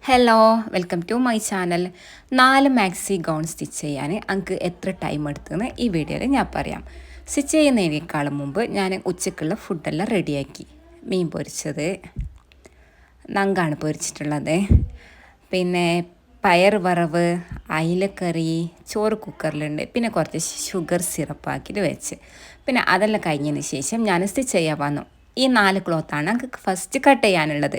Hello welcome to my channel. 4 maxi gown stitch ചെയ്യാൻ എനിക്ക് എത്ര ടൈം എടുത്തെന്ന് ഈ വീഡിയോയിൽ ഞാൻ പറയാം. സ്റ്റിച്ച് ചെയ്യുന്നതിനേക്കാളും മുമ്പ് ഞാൻ ഉച്ചക്കുള്ള ഫുഡെല്ലാം റെഡിയാക്കി. മീൻ പൊരിച്ചത്, നങ്കാണ് പൊരിച്ചിട്ടുള്ളത്, പിന്നെ പയർ വറവ്, അയിലക്കറി, ചോറ് കുക്കറിലുണ്ട്, പിന്നെ കുറച്ച് ഷുഗർ സിറപ്പാക്കിയിട്ട് വെച്ച്. പിന്നെ അതെല്ലാം കഴിഞ്ഞതിന് ശേഷം ഞാൻ സ്റ്റിച്ച് ചെയ്യാൻ വന്നു. ഈ 4 ക്ലോത്താണ് നമുക്ക് ഫസ്റ്റ് കട്ട് ചെയ്യാനുള്ളത്.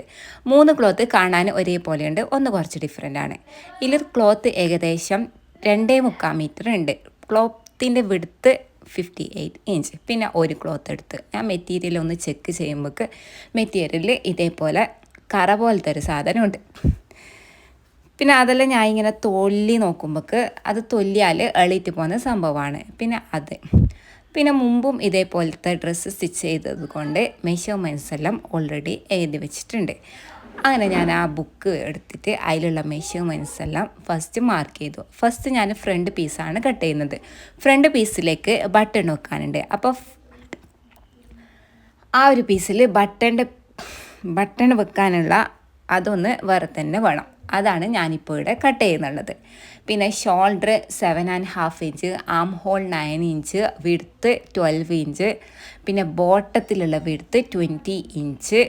3 ക്ലോത്ത് കാണാൻ ഒരേപോലെയുണ്ട്, ഒന്ന് കുറച്ച് ഡിഫറെൻ്റ് ആണ്. ഇതിൽ ക്ലോത്ത് ഏകദേശം 2.25 മീറ്റർ ഉണ്ട്. ക്ലോത്തിൻ്റെ വിഡ്ത്ത് 58 ഇഞ്ച്. പിന്നെ ഒരു ക്ലോത്ത് എടുത്ത് ഞാൻ മെറ്റീരിയൽ ഒന്ന് ചെക്ക് ചെയ്യുമ്പോൾ മെറ്റീരിയൽ ഇതേപോലെ കറ പോലത്തെ ഒരു സാധനമുണ്ട്. പിന്നെ അതെല്ലാം ഞാൻ ഇങ്ങനെ തൊല്ലി നോക്കുമ്പോൾ അത് തൊല്ലിയാൽ എളിയിട്ട് പോകുന്ന സംഭവമാണ്. പിന്നെ മുമ്പും ഇതേപോലത്തെ ഡ്രസ്സ് സ്റ്റിച്ച് ചെയ്തത് കൊണ്ട് മെഷർമെൻറ്റ്സ് എല്ലാം ഓൾറെഡി എഴുതി വെച്ചിട്ടുണ്ട്. അങ്ങനെ ഞാൻ ആ ബുക്ക് എടുത്തിട്ട് അതിലുള്ള മെഷർമെൻറ്റ്സ് എല്ലാം ഫസ്റ്റ് മാർക്ക് ചെയ്തു. ഫസ്റ്റ് ഞാൻ ഫ്രണ്ട് പീസാണ് കട്ട് ചെയ്യുന്നത്. ഫ്രണ്ട് പീസിലേക്ക് ബട്ടൺ വെക്കാനുണ്ട്. അപ്പോൾ ആ ഒരു പീസിൽ ബട്ടൺ വെക്കാനുള്ള അതൊന്ന് വേറെ തന്നെ വേണം. അതാണ് ഞാനിപ്പോൾ ഇവിടെ കട്ട് ചെയ്യുന്നുള്ളത്. പിന്നെ shoulder 7.5 inch, arm hole 9 inch, width 12 inch, പിന്നെ ബോട്ടത്തിലുള്ള വിഡ്ത്ത് 20 ഇഞ്ച്,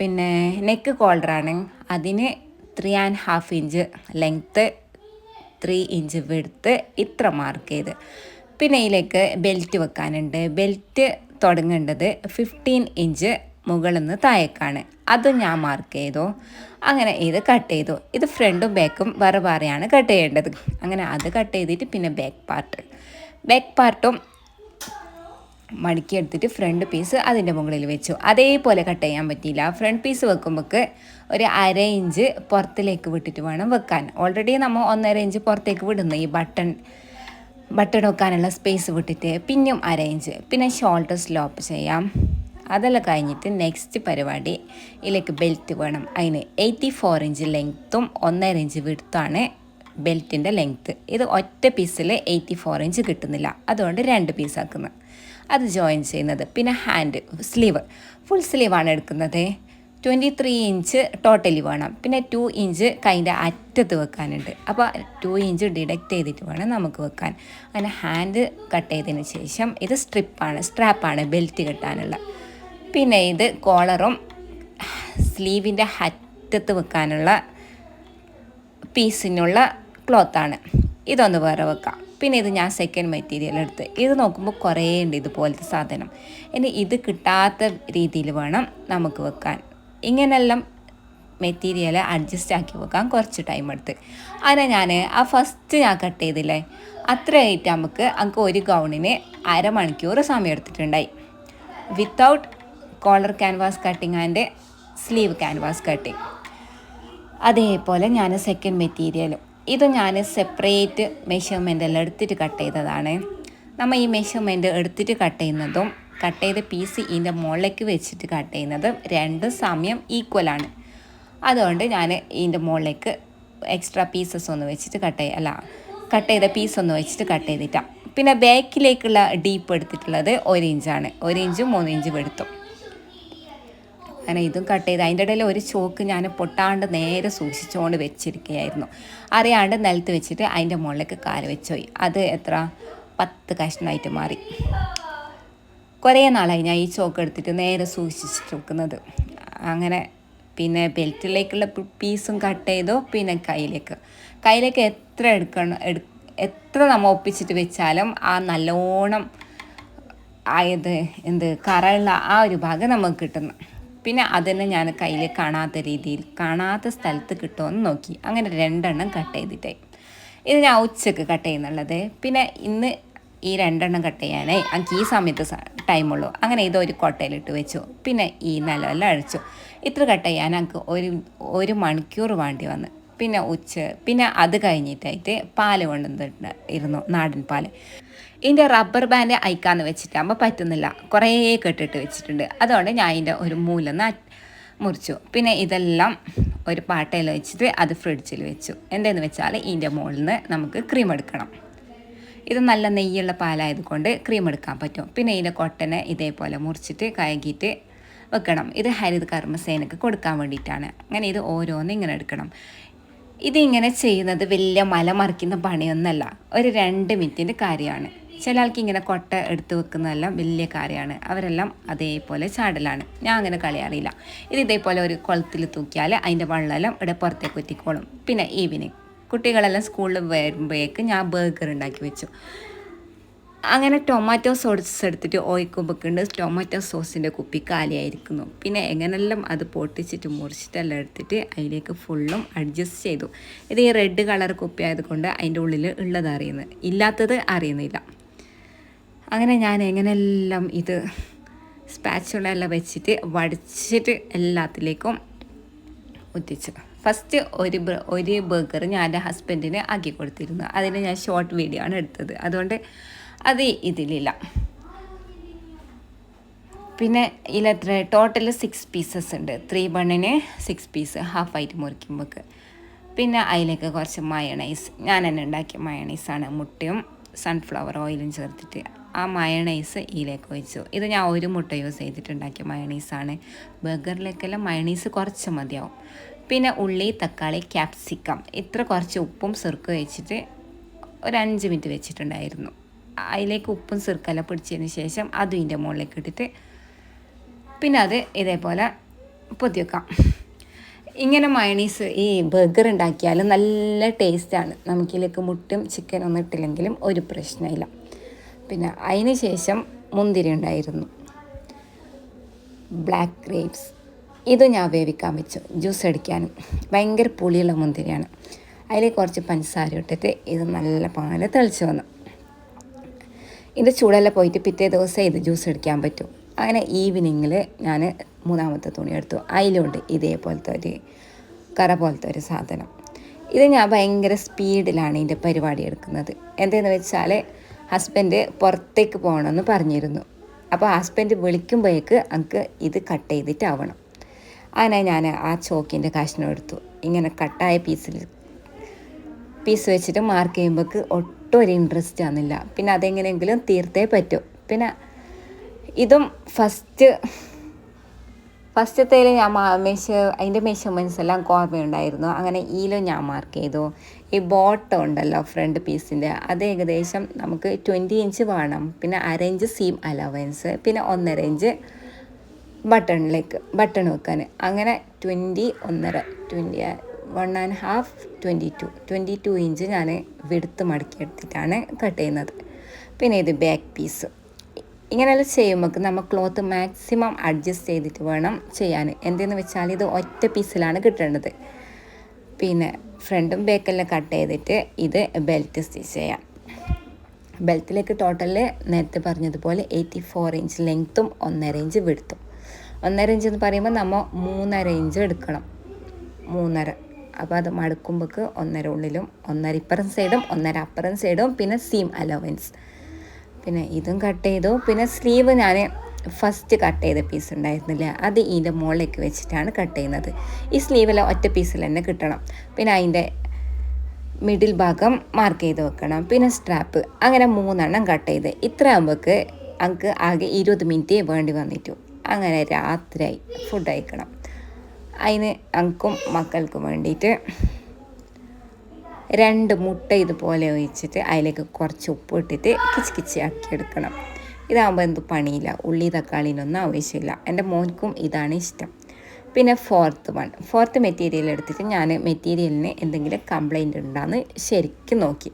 പിന്നെ നെക്ക് കോളറാണ് അതിന് 3.5 ഇഞ്ച് ലെങ്ത്ത്, 3 ഇഞ്ച് വിഡ്ത്ത്, ഇത്ര മാർക്ക് ചെയ്ത്. പിന്നെ ഇതിലേക്ക് ബെൽറ്റ് വെക്കാനുണ്ട്. ബെൽറ്റ് തുടങ്ങേണ്ടത് 15 ഇഞ്ച് മുകളിൽ നിന്ന് താഴേക്കാണ്. അത് ഞാൻ മാർക്ക് ചെയ്തു. അങ്ങനെ ഇത് കട്ട് ചെയ്തു. ഇത് ഫ്രണ്ടും ബാക്കും വേറെ വേറെയാണ് കട്ട് ചെയ്യേണ്ടത്. അങ്ങനെ അത് കട്ട് ചെയ്തിട്ട് പിന്നെ ബാക്ക് പാർട്ടും മടക്കിയെടുത്തിട്ട് ഫ്രണ്ട് പീസ് അതിൻ്റെ മുകളിൽ വെച്ചു. അതേപോലെ കട്ട് ചെയ്യാൻ പറ്റിയില്ല. ഫ്രണ്ട് പീസ് വെക്കുമ്പോൾ ഒരു 1/2 ഇഞ്ച് പുറത്തിലേക്ക് വിട്ടിട്ട് വേണം വെക്കാൻ. ഓൾറെഡി നമ്മൾ 1.5 ഇഞ്ച് പുറത്തേക്ക് വിടുന്നു ഈ ബട്ടൺ വെക്കാനുള്ള സ്പേസ് വിട്ടിട്ട്, പിന്നെയും 1/2 ഇഞ്ച്. പിന്നെ ഷോൾഡർ സ്ലോപ്പ് ചെയ്യാം. അതെല്ലാം കഴിഞ്ഞിട്ട് നെക്സ്റ്റ് പരിപാടി ഇതിലേക്ക് ബെൽറ്റ് വേണം. അതിന് 84 ഇഞ്ച് ലെങ്ത്തും 1.5 ഇഞ്ച് വിഡ്ത്താണ് ബെൽറ്റിൻ്റെ ലെങ്ത്ത്. ഇത് ഒറ്റ പീസിൽ 84 ഇഞ്ച് കിട്ടുന്നില്ല, അതുകൊണ്ട് 2 പീസാക്കുന്നത്. അത് ജോയിൻ ചെയ്യുന്നത്. പിന്നെ ഫുൾ സ്ലീവാണ് എടുക്കുന്നത്. 23 ഇഞ്ച് ടോട്ടലി വേണം. പിന്നെ 2 ഇഞ്ച് കൈൻ്റെ അറ്റത്ത് വെക്കാനുണ്ട്. അപ്പോൾ 2 ഇഞ്ച് ഡിഡക്റ്റ് ചെയ്തിട്ട് വേണം നമുക്ക് വെക്കാൻ. അങ്ങനെ ഹാൻഡ് കട്ട് ചെയ്തതിന് ശേഷം ഇത് സ്ട്രാപ്പാണ് ബെൽറ്റ് കെട്ടാനുള്ള. പിന്നെ ഇത് കോളറും സ്ലീവിൻ്റെ അറ്റത്ത് വെക്കാനുള്ള പീസിനുള്ള ക്ലോത്താണ്. ഇതൊന്ന് വേറെ വെക്കാം. പിന്നെ ഇത് ഞാൻ സെക്കൻഡ് മെറ്റീരിയൽ എടുത്ത്. ഇത് നോക്കുമ്പോൾ കുറേ ഉണ്ട് ഇതുപോലത്തെ സാധനം. ഇനി ഇത് കിട്ടാത്ത രീതിയിൽ വേണം നമുക്ക് വെക്കാൻ. ഇങ്ങനെയെല്ലാം മെറ്റീരിയൽ അഡ്ജസ്റ്റ് ആക്കി വെക്കാൻ കുറച്ച് ടൈം എടുത്ത്. അങ്ങനെ ഫസ്റ്റ് ഞാൻ കട്ട് ചെയ്തില്ലേ, അത്ര ആയിട്ട് നമുക്ക് ഒരു ഗൗണിന് 1/2 മണിക്കൂർ സമയം എടുത്തിട്ടുണ്ടായി. Without collar canvas cutting and sleeve canvas cutting. അതേപോലെ ഞാൻ സെക്കൻഡ് മെറ്റീരിയലും ഇത് ഞാൻ സെപ്പറേറ്റ് മെഷർമെൻ്റ് എല്ലാം എടുത്തിട്ട് കട്ട് ചെയ്തതാണ്. നമ്മൾ ഈ മെഷർമെൻറ്റ് എടുത്തിട്ട് കട്ട് ചെയ്യുന്നതും കട്ട് ചെയ്ത പീസ് ഇതിൻ്റെ മുകളിലേക്ക് വെച്ചിട്ട് കട്ട് ചെയ്യുന്നതും രണ്ടും സമയം ഈക്വലാണ്. അതുകൊണ്ട് ഞാൻ ഇതിൻ്റെ മുകളിലേക്ക് എക്സ്ട്രാ പീസസ് ഒന്ന് വെച്ചിട്ട് കട്ട് ചെയ്ത പീസ് ഒന്ന് വെച്ചിട്ട് കട്ട് ചെയ്തിട്ടാണ്. പിന്നെ ബാക്കിലേക്കുള്ള ഡീപ്പ് എടുത്തിട്ടുള്ളത് 1 ഇഞ്ചാണ്. 1 ഇഞ്ചും 3 ഇഞ്ചും എടുത്തു. അങ്ങനെ ഇതും കട്ട് ചെയ്ത് അതിൻ്റെ ഇടയിൽ ഒരു ചോക്ക് ഞാൻ പൊട്ടാണ്ട് നേരെ സൂക്ഷിച്ചുകൊണ്ട് വെച്ചിരിക്കുകയായിരുന്നു. അറിയാണ്ട് നിലത്ത് വെച്ചിട്ട് അതിൻ്റെ മുകളിലേക്ക് കാല് വെച്ചുപോയി. അത് 10 കഷ്ണമായിട്ട് മാറി. കുറേ നാളായി ഞാൻ ഈ ചോക്ക് എടുത്തിട്ട് നേരെ സൂക്ഷിച്ചിട്ട് വെക്കുന്നത്. അങ്ങനെ പിന്നെ ബെൽറ്റിലേക്കുള്ള പീസും കട്ട് ചെയ്തു. പിന്നെ കയ്യിലേക്ക് എത്ര നമ്മൾ ഒപ്പിച്ചിട്ട് വെച്ചാലും ആ നല്ലോണം കറയുള്ള ആ ഒരു ഭാഗം നമുക്ക് കിട്ടുന്നു. പിന്നെ അതിനെ ഞാൻ കയ്യിൽ കാണാത്ത സ്ഥലത്ത് കിട്ടുമെന്ന് നോക്കി. അങ്ങനെ 2 എണ്ണം കട്ട് ചെയ്തിട്ടായി. ഇത് ഞാൻ ഉച്ചക്ക് കട്ട് ചെയ്യുന്നുള്ളത്. പിന്നെ ഇന്ന് ഈ 2 എണ്ണം കട്ട് ചെയ്യാനേ എനിക്ക് ഈ സമയത്ത് ടൈമുള്ളൂ. അങ്ങനെ ഇതൊരു കൊട്ടയിലിട്ട് വെച്ചു. പിന്നെ ഈ നിലമെല്ലാം അഴിച്ചു. ഇത്ര കട്ട് ചെയ്യാൻ എനിക്ക് ഒരു മണിക്കൂർ വേണ്ടി വന്നു. പിന്നെ അത് കഴിഞ്ഞിട്ടായിട്ട് പാല് കൊണ്ടുവന്നിരുന്നു, നാടൻ പാല്. ഇതിൻ്റെ റബ്ബർ ബാൻഡ് അയക്കാന്ന് വെച്ചിട്ടാകുമ്പോൾ പറ്റുന്നില്ല, കുറേ കെട്ടിട്ട് വെച്ചിട്ടുണ്ട്. അതുകൊണ്ട് ഞാൻ ഇതിൻ്റെ ഒരു മൂലന്ന് മുറിച്ചു. പിന്നെ ഇതെല്ലാം ഒരു പാട്ടയിൽ വെച്ചിട്ട് അത് ഫ്രിഡ്ജിൽ വെച്ചു. എന്തെന്ന് വെച്ചാൽ ഇതിൻ്റെ മുകളിൽ നിന്ന് നമുക്ക് ക്രീം എടുക്കണം. ഇത് നല്ല നെയ്യുള്ള പാലായതുകൊണ്ട് ക്രീം എടുക്കാൻ പറ്റും. പിന്നെ ഇതിൻ്റെ കൊട്ടനെ ഇതേപോലെ മുറിച്ചിട്ട് കഴുകിയിട്ട് വെക്കണം. ഇത് ഹരിത കർമ്മസേനക്ക് കൊടുക്കാൻ വേണ്ടിയിട്ടാണ്. അങ്ങനെ ഇത് ഓരോന്ന് ഇങ്ങനെ എടുക്കണം. ഇതിങ്ങനെ ചെയ്യുന്നത് വലിയ മല മറിക്കുന്ന പണിയൊന്നല്ല, ഒരു 2 മിനിറ്റിൻ്റെ കാര്യമാണ്. ചില ആൾക്ക് ഇങ്ങനെ കൊട്ട എടുത്ത് വെക്കുന്നതെല്ലാം വലിയ കാര്യമാണ്. അവരെല്ലാം അതേപോലെ ചാടലാണ്. ഞാൻ അങ്ങനെ കളിയാറിയില്ല. ഇത് ഇതേപോലെ ഒരു കുളത്തിൽ തൂക്കിയാൽ അതിൻ്റെ വെള്ളമെല്ലാം ഇവിടെ പുറത്തേക്ക് എത്തിക്കോളും. പിന്നെ ഈവനിങ് കുട്ടികളെല്ലാം സ്കൂളിൽ വരുമ്പോഴേക്ക് ഞാൻ ബർഗർ ഉണ്ടാക്കി വെച്ചു. അങ്ങനെ ടൊമാറ്റോ സോസ് എടുത്തിട്ട് ഒഴിക്കുമ്പോഴേക്കുണ്ട് ടൊമാറ്റോ സോസിൻ്റെ കുപ്പി കാലിയായിരിക്കുന്നു. പിന്നെ എങ്ങനെല്ലാം അത് പൊട്ടിച്ചിട്ട് മുറിച്ചിട്ടെല്ലാം എടുത്തിട്ട് അതിലേക്ക് ഫുള്ളും അഡ്ജസ്റ്റ് ചെയ്തു. ഇത് ഈ റെഡ് കളർ കുപ്പി ആയതുകൊണ്ട് അതിൻ്റെ ഉള്ളിൽ ഉള്ളത് അറിയുന്നത്, ഇല്ലാത്തത് അറിയുന്നില്ല. അങ്ങനെ ഞാൻ എങ്ങനെയെല്ലാം ഇത് സ്പാച്ചുളെല്ലാം വെച്ചിട്ട് വടിച്ചിട്ട് എല്ലാത്തിലേക്കും ഒത്തിച്ചു. ഫസ്റ്റ് ഒരു ബർഗർ ഞാൻ എൻ്റെ ഹസ്ബൻഡിന് ആക്കി കൊടുത്തിരുന്നു. അതിന് ഞാൻ ഷോർട്ട് വീഡിയോ ആണ് എടുത്തത്, അതുകൊണ്ട് അത് ഇതിലില്ല. പിന്നെ ഇതിലെത്ര ടോട്ടൽ 6 പീസസ് ഉണ്ട്. 3 ബണ്ണിന് 6 പീസ് ഹാഫായിട്ട് മുറിക്കുമ്പോൾക്ക്. പിന്നെ അതിലേക്ക് കുറച്ച് മയണൈസ്, ഞാൻ തന്നെ ഉണ്ടാക്കിയ മയണൈസാണ്. മുട്ടയും സൺഫ്ലവർ ഓയിലും ചേർത്തിട്ട് ആ മയണൈസ് ഇതിലേക്ക് ഒഴിച്ചു. ഇത് ഞാൻ ഒരു മുട്ട യൂസ് ചെയ്തിട്ടുണ്ടാക്കിയ മയണൈസാണ്. ബർഗറിലേക്കെല്ലാം മയണൈസ് കുറച്ച് മതിയാവും. പിന്നെ ഉള്ളി, തക്കാളി, ക്യാപ്സിക്കം, ഇത്ര കുറച്ച് ഉപ്പും സിർക്കും വെച്ചിട്ട് ഒരു 5 മിനിറ്റ് വെച്ചിട്ടുണ്ടായിരുന്നു. അതിലേക്ക് ഉപ്പും സിർക്കെല്ലാം പിടിച്ചതിന് ശേഷം അതും ഇതിൻ്റെ മുകളിലേക്ക് ഇട്ടിട്ട് പിന്നെ അത് ഇതേപോലെ പൊത്തി വെക്കാം. ഇങ്ങനെ മയണീസ് ഈ ബർഗർ ഉണ്ടാക്കിയാൽ നല്ല ടേസ്റ്റാണ്. നമുക്കിതിലേക്ക് മുട്ടും ചിക്കനും ഒന്നും ഇട്ടില്ലെങ്കിലും ഒരു പ്രശ്നമില്ല. പിന്നെ അതിന് ശേഷം മുന്തിരി ഉണ്ടായിരുന്നു, ബ്ലാക്ക് ഗ്രേപ്സ്. ഇത് ഞാൻ വേവിക്കാൻ വെച്ചു ജ്യൂസ് അടിക്കാനും. ഭയങ്കര പുളിയുള്ള മുന്തിരിയാണ്. അതിൽ കുറച്ച് പഞ്ചസാര ഇട്ടിട്ട് ഇത് നല്ല പോലെ തിളച്ച് വന്നു. ഇത് ചൂടെല്ലാം പോയിട്ട് പിറ്റേ ദിവസം ഇത് ജ്യൂസ് അടിക്കാൻ പറ്റും. അങ്ങനെ ഈവനിങ്ങിൽ ഞാൻ 3ാമത്തെ തുണി എടുത്തു. അതിലുണ്ട് ഇതേപോലത്തെ ഒരു കറ പോലത്തെ ഒരു സാധനം. ഇത് ഞാൻ ഭയങ്കര സ്പീഡിലാണ് ഇതിൻ്റെ പരിപാടി എടുക്കുന്നത്. എന്തെന്ന് വെച്ചാൽ ഹസ്ബൻഡ് പുറത്തേക്ക് പോകണമെന്ന് പറഞ്ഞിരുന്നു. അപ്പോൾ ഹസ്ബൻഡ് വിളിക്കുമ്പോഴേക്ക് നമുക്ക് ഇത് കട്ട് ചെയ്തിട്ടാവണം. അങ്ങനെ ഞാൻ ആ ചോക്കിൻ്റെ കഷ്ണം എടുത്തു. ഇങ്ങനെ കട്ടായ പീസ് വെച്ചിട്ട് മാർക്ക് ചെയ്യുമ്പോൾക്ക് ഒട്ടും ഒരു ഇൻട്രസ്റ്റ് ആകുന്നില്ല. പിന്നെ അതെങ്ങനെയെങ്കിലും തീർത്തേ പറ്റൂ. പിന്നെ ഇതും ഫസ്റ്റത്തേൽ ഞാൻ അതിൻ്റെ മെഷർമെൻറ്റ്സ് എല്ലാം ഓർമ്മയുണ്ടായിരുന്നു. അങ്ങനെ ഈലും ഞാൻ മാർക്ക് ചെയ്തു. ഈ ബോട്ടം ഉണ്ടല്ലോ ഫ്രണ്ട് പീസിൻ്റെ, അത് ഏകദേശം നമുക്ക് 20 ഇഞ്ച് വേണം. പിന്നെ 1/2 ഇഞ്ച് സീം അലവൻസ്, പിന്നെ 1.5 ഇഞ്ച് ബട്ടൺ വെക്കാൻ. അങ്ങനെ 20, 1.5, 22 ഇഞ്ച് ഞാൻ വെടുത്ത് മടക്കി എടുത്തിട്ടാണ് കട്ട് ചെയ്യുന്നത്. പിന്നെ ഇത് ബാക്ക് പീസ്. ഇങ്ങനെയെല്ലാം ചെയ്യുമ്പോൾ നമ്മൾ ക്ലോത്ത് മാക്സിമം അഡ്ജസ്റ്റ് ചെയ്തിട്ട് വേണം ചെയ്യാൻ. എന്തെന്ന് വെച്ചാൽ ഇത് ഒറ്റ പീസിലാണ് കിട്ടേണ്ടത്. പിന്നെ ഫ്രണ്ടും ബാക്കെല്ലാം കട്ട് ചെയ്തിട്ട് ഇത് ബെൽറ്റ് സ്റ്റിച്ച് ചെയ്യാം. ബെൽറ്റിലേക്ക് ടോട്ടൽ നേരത്തെ പറഞ്ഞതുപോലെ 84 ഇഞ്ച് ലെങ്ത്തും 1.5 ഇഞ്ച് വിടുത്തും. 1.5 ഇഞ്ച് എന്ന് പറയുമ്പോൾ നമ്മൾ 3.5 ഇഞ്ച് എടുക്കണം. 3.5. അപ്പോൾ അത് മടക്കുമ്പോൾക്ക് 1.5 ഉള്ളിലും 1.5 ഇപ്പുറം സൈഡും 1.5 അപ്പുറം സൈഡും പിന്നെ സീം അലവൻസ്. പിന്നെ ഇതും കട്ട് ചെയ്തു. പിന്നെ സ്ലീവ് ഞാൻ ഫസ്റ്റ് കട്ട് ചെയ്ത പീസ് ഉണ്ടായിരുന്നില്ല, അത് ഇതിൻ്റെ മുകളിലേക്ക് വെച്ചിട്ടാണ് കട്ട് ചെയ്യുന്നത്. ഈ സ്ലീവെല്ലാം ഒറ്റ പീസിൽ തന്നെ കിട്ടണം. പിന്നെ അതിൻ്റെ മിഡിൽ ഭാഗം മാർക്ക് ചെയ്ത് വെക്കണം. പിന്നെ സ്ട്രാപ്പ്. അങ്ങനെ 3 എണ്ണം കട്ട് ചെയ്ത് ഇത്ര ആകുമ്പോൾക്ക് നമുക്ക് ആകെ 20 മിനിറ്റ് വേണ്ടി വന്നിട്ടു. അങ്ങനെ രാത്രിയായി ഫുഡ് കഴിക്കണം. അതിന് എനിക്കും മക്കൾക്കും വേണ്ടിയിട്ട് 2 മുട്ട ഇതുപോലെ ഒഴിച്ചിട്ട് അതിലേക്ക് കുറച്ച് ഉപ്പ് ഇട്ടിട്ട് കിച്ച് ആക്കി എടുക്കണം. ഇതാകുമ്പോൾ എന്ത് പണിയില്ല, ഉള്ളി തക്കാളിനൊന്നും ആവശ്യമില്ല. എൻ്റെ മോൻക്കും ഇതാണ് ഇഷ്ടം. പിന്നെ ഫോർത്ത് മെറ്റീരിയൽ എടുത്തിട്ട് ഞാൻ മെറ്റീരിയലിന് എന്തെങ്കിലും കംപ്ലൈൻറ്റ് ഉണ്ടോയെന്ന് ശരിക്കും നോക്കി.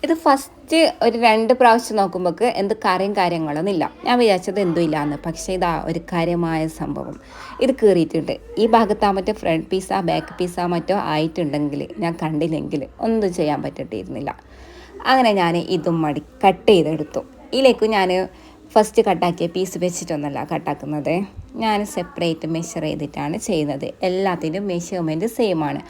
ഇത് ഫസ്റ്റ് ഒരു 2 പ്രാവശ്യം നോക്കുമ്പോൾക്ക് എന്ത് കാര്യങ്ങളൊന്നും ഇല്ല. ഞാൻ വിചാരിച്ചത് എന്തും ഇല്ലയെന്ന്. പക്ഷേ ഇതാ ഒരു കാര്യമായ സംഭവം. ഇത് കീറിയിട്ടുണ്ട്. ഈ ഭാഗത്താ ഫ്രണ്ട് പീസാ ബാക്ക് പീസാ മറ്റോ ആയിട്ടുണ്ടെങ്കിൽ ഞാൻ കണ്ടില്ലെങ്കിൽ ഒന്നും ചെയ്യാൻ പറ്റിയിട്ടിരുന്നില്ല. അങ്ങനെ ഞാൻ ഇതും കട്ട് ചെയ്തെടുത്തു. ഇതിലേക്ക് ഞാൻ ഫസ്റ്റ് കട്ടാക്കിയ പീസ് വെച്ചിട്ടൊന്നല്ല കട്ടാക്കുന്നത്. ഞാൻ സെപ്പറേറ്റ് മെഷർ ചെയ്തിട്ടാണ് ചെയ്യുന്നത്. എല്ലാത്തിൻ്റെയും മെഷർമെൻറ്റ് സെയിം ആണ്.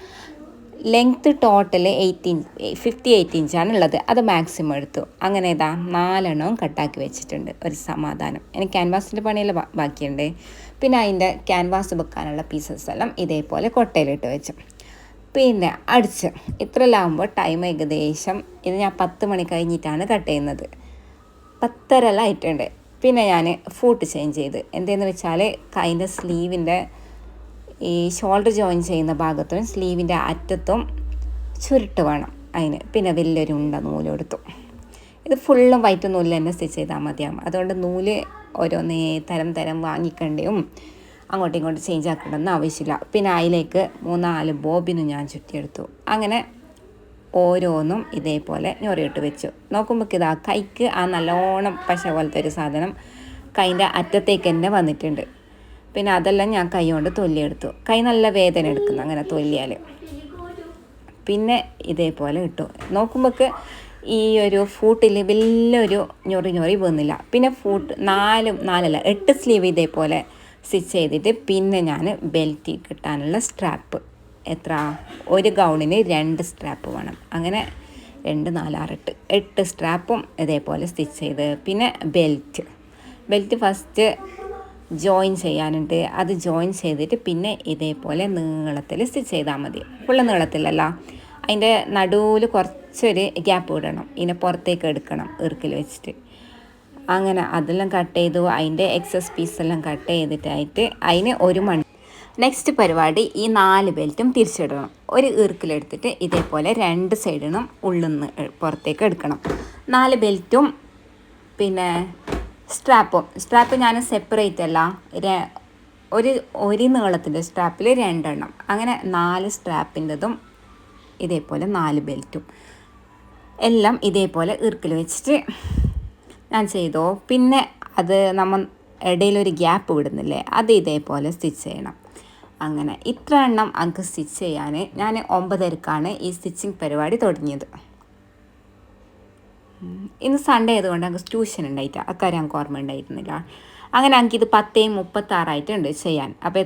ലെങ്ത്ത് ടോട്ടൽ 58 ഇഞ്ചാണ് ഉള്ളത്. അത് മാക്സിമം എടുത്തു. അങ്ങനെ ഇതാ 4 എണ്ണവും കട്ടാക്കി വെച്ചിട്ടുണ്ട്. ഒരു സമാധാനം. എനിക്ക് ക്യാൻവാസിൻ്റെ പണിയെല്ലാം ബാക്കിയുണ്ട്. പിന്നെ അതിൻ്റെ ക്യാൻവാസ് വെക്കാനുള്ള പീസസ് എല്ലാം ഇതേപോലെ കൊട്ടയിലിട്ട് വെച്ചു. പിന്നെ അടിച്ച് ഇത്രയെല്ലാം ആകുമ്പോൾ ടൈം ഏകദേശം ഇത് ഞാൻ 10 മണി കഴിഞ്ഞിട്ടാണ് കട്ട് ചെയ്യുന്നത്. 10:30 ആയിട്ടുണ്ട്. പിന്നെ ഞാൻ ഫൂട്ട് ചേഞ്ച് ചെയ്ത് എന്തെന്ന് വെച്ചാൽ കൈൻ്റെ സ്ലീവിൻ്റെ ഈ ഷോൾഡർ ജോയിൻ ചെയ്യുന്ന ഭാഗത്തും സ്ലീവിൻ്റെ അറ്റത്തും ചുരുട്ട് വേണം അതിന്. പിന്നെ വലിയൊരു ഉണ്ട നൂലെടുത്തു. ഇത് ഫുള്ളും വൈറ്റ് നൂലിൽ തന്നെ സ്റ്റിച്ച് ചെയ്താൽ മതിയാകും. അതുകൊണ്ട് നൂല് ഓരോന്നേ തരം വാങ്ങിക്കേണ്ടിയും അങ്ങോട്ടും ഇങ്ങോട്ടും ചേഞ്ച് ആക്കേണ്ടെന്ന് ആവശ്യമില്ല. പിന്നെ അതിലേക്ക് 3-4 ബോബിനും ഞാൻ ചുറ്റിയെടുത്തു. അങ്ങനെ ഓരോന്നും ഇതേപോലെ ഞൊറിയിട്ട് വെച്ചു. നോക്കുമ്പോൾ ഇതാ കൈക്ക് ആ നല്ലോണം പശ പോലത്തെ ഒരു സാധനം കൈൻ്റെ അറ്റത്തേക്ക് തന്നെ വന്നിട്ടുണ്ട്. പിന്നെ അതെല്ലാം ഞാൻ കൈ കൊണ്ട് തൊല്ലിയെടുത്തു. കൈ നല്ല വേദന എടുക്കുന്നു അങ്ങനെ തൊല്ലിയാൽ. പിന്നെ ഇതേപോലെ ഇട്ടു. നോക്കുമ്പോൾ ഈ ഒരു ഫൂട്ടിൽ വലിയൊരു ഞൊറി വീന്നില്ല. പിന്നെ ഫൂട്ട് 8 സ്ലീവ് ഇതേപോലെ സ്റ്റിച്ച് ചെയ്തിട്ട് പിന്നെ ഞാൻ ബെൽറ്റ് കിട്ടാനുള്ള സ്ട്രാപ്പ് എത്ര ഒരു ഗൗണിന് 2 സ്ട്രാപ്പ് വേണം. അങ്ങനെ 2, 4, 8 സ്ട്രാപ്പും ഇതേപോലെ സ്റ്റിച്ച് ചെയ്ത് പിന്നെ ബെൽറ്റ് ഫസ്റ്റ് ജോയിൻ ചെയ്യാനുണ്ട്. അത് ജോയിൻ ചെയ്തിട്ട് പിന്നെ ഇതേപോലെ നീളത്തിൽ സ്റ്റിച്ച് ചെയ്താൽ മതി. ഫുള്ള് നീളത്തിലല്ല, അതിൻ്റെ നടുവിൽ കുറച്ചൊരു ഗ്യാപ്പ് വിടണം. ഇതിനെ പുറത്തേക്ക് എടുക്കണം ഇറുക്കിൽ വെച്ചിട്ട്. അങ്ങനെ അതെല്ലാം കട്ട് ചെയ്തു. അതിൻ്റെ എക്സസ് പീസെല്ലാം കട്ട് ചെയ്തിട്ടായിട്ട് അതിന് 1 മണി. നെക്സ്റ്റ് പരിപാടി ഈ 4 ബെൽറ്റും തിരിച്ചിടണം. ഒരു ഈർക്കിലെടുത്തിട്ട് ഇതേപോലെ 2 സൈഡിനും ഉള്ളിൽ നിന്ന് പുറത്തേക്ക് എടുക്കണം. 4 ബെൽറ്റും പിന്നെ സ്ട്രാപ്പ് ഞാൻ സെപ്പറേറ്റ് അല്ല, ഒരു നീളത്തിൻ്റെ സ്ട്രാപ്പിൽ 2 എണ്ണം. അങ്ങനെ 4 സ്ട്രാപ്പിൻ്റെതും ഇതേപോലെ 4 ബെൽറ്റും എല്ലാം ഇതേപോലെ ഈർക്കിൽ വെച്ചിട്ട് ഞാൻ ചെയ്തോ. പിന്നെ അത് നമ്മൾ ഇടയിലൊരു ഗ്യാപ്പ് വിടുന്നില്ലേ, അത് ഇതേപോലെ സ്റ്റിച്ച് ചെയ്യണം. അങ്ങനെ ഇത്ര എണ്ണം എനിക്ക് സ്റ്റിച്ച് ചെയ്യാൻ ഞാൻ 9:30ക്കാണ് ഈ സ്റ്റിച്ചിങ് പരിപാടി തുടങ്ങിയത്. ഇന്ന് സൺഡേ ആയതുകൊണ്ട് എനിക്ക് ട്യൂഷൻ ഉണ്ടായിട്ട് അക്കാര്യം എനിക്ക് ഓർമ്മ ഉണ്ടായിരുന്നില്ല. അങ്ങനെ എനിക്കിത് 10:36 ചെയ്യാൻ. അപ്പോൾ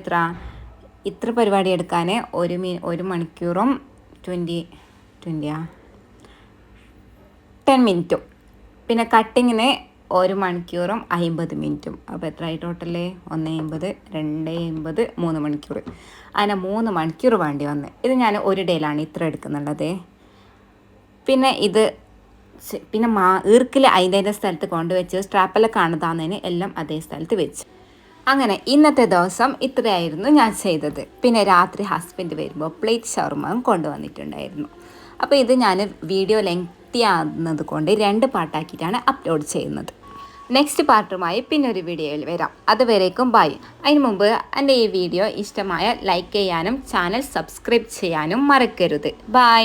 ഇത്ര പരിപാടി എടുക്കാൻ 1 മണിക്കൂറും 10 മിനിറ്റും പിന്നെ കട്ടിങ്ങിന് 1 മണിക്കൂറും 50 മിനിറ്റും. അപ്പോൾ എത്രയായി ടോട്ടല്? 1:50, 2:50, 3 മണിക്കൂർ. അങ്ങനെ 3 മണിക്കൂർ വേണ്ടി വന്ന്. ഇത് ഞാൻ ഒരു ഡേയിലാണ് ഇത്ര എടുക്കുന്നുള്ളത്. പിന്നെ ഈർക്കിൽ അതിൻ്റെ സ്ഥലത്ത് കൊണ്ടുവച്ച് സ്ട്രാപ്പെല്ലാം കാണുന്നതിന് എല്ലാം അതേ സ്ഥലത്ത് വെച്ച്. അങ്ങനെ ഇന്നത്തെ ദിവസം ഇത്രയായിരുന്നു ഞാൻ ചെയ്തത്. പിന്നെ രാത്രി ഹസ്ബൻഡ് വരുമ്പോൾ പ്ലേറ്റ് ഷവർമ കൊണ്ടുവന്നിട്ടുണ്ടായിരുന്നു. അപ്പോൾ ഇത് ഞാൻ വീഡിയോ ലെങ്തി ആകുന്നത് കൊണ്ട് 2 പാർട്ടാക്കിയിട്ടാണ് അപ്ലോഡ് ചെയ്യുന്നത്. നെക്സ്റ്റ് പാർട്ടുമായി പിന്നെ ഒരു വീഡിയോയിൽ വരാം. അതുവരേക്കും ബൈ. അതിന് മുമ്പ് എൻ്റെ ഈ വീഡിയോ ഇഷ്ടമായ ലൈക്ക് ചെയ്യാനും ചാനൽ സബ്സ്ക്രൈബ് ചെയ്യാനും മറക്കരുത്. ബൈ.